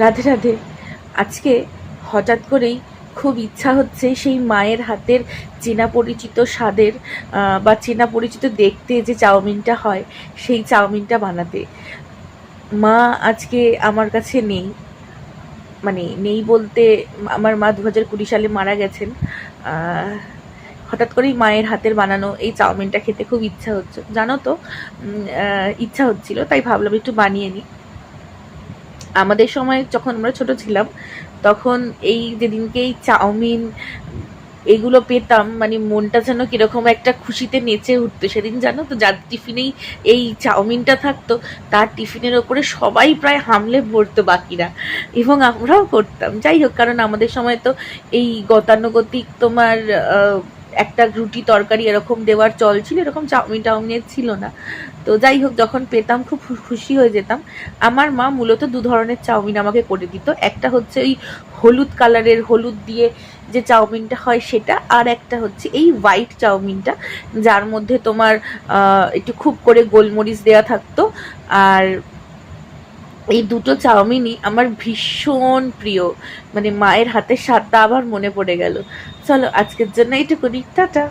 রাধে রাধে। আজকে হঠাৎ করেই খুব ইচ্ছা হচ্ছে সেই মায়ের হাতের চেনা পরিচিত স্বাদের বা চেনা পরিচিত দেখতে যে চাউমিনটা হয় সেই চাউমিনটা বানাতে। মা আজকে আমার কাছে নেই, মানে নেই বলতে আমার মা 2020 সালে মারা গেছেন। হঠাৎ করেই মায়ের হাতের বানানো এই চাউমিনটা খেতে খুব ইচ্ছা হচ্ছে, জানো তো। ইচ্ছা হচ্ছিল, তাই ভাবলাম একটু বানিয়ে নিই। আমাদের সময় যখন আমরা ছোট ছিলাম তখন এই যেদিনকে এই চাউমিন এগুলো পেতাম, মানে মনটা যেন কিরকম একটা খুশিতে নেচে উঠতো সেদিন, জানো তো। যার টিফিনেই এই চাউমিনটা থাকতো তার টিফিনের ওপরে সবাই প্রায় হামলে পড়তো, বাকিরা এবং আমরাও করতাম। যাই হোক, কারণ আমাদের সময় তো এই গতানুগতিক তোমার একটা রুটি তরকারি এরকম দেওয়ার চল ছিল, এরকম চাউমিন টাউমিনের ছিল না। তো যাই হোক, যখন পেতাম খুব খুশি হয়ে যেতাম। আমার মা মূলত দু ধরনের চাউমিন আমাকে করে দিত। একটা হচ্ছে ওই হলুদ কালারের, হলুদ দিয়ে যে চাউমিনটা হয় সেটা, আর একটা হচ্ছে এই হোয়াইট চাউমিনটা, যার মধ্যে তোমার একটু খুব করে গোলমরিচ দেওয়া থাকতো। আর এই দুটো চাউমিনই আমার ভীষণ প্রিয়, মানে মায়ের হাতের স্বাদটা আবার মনে পড়ে গেল। চলো আজকের জন্য এইটুকুনি, টাটা।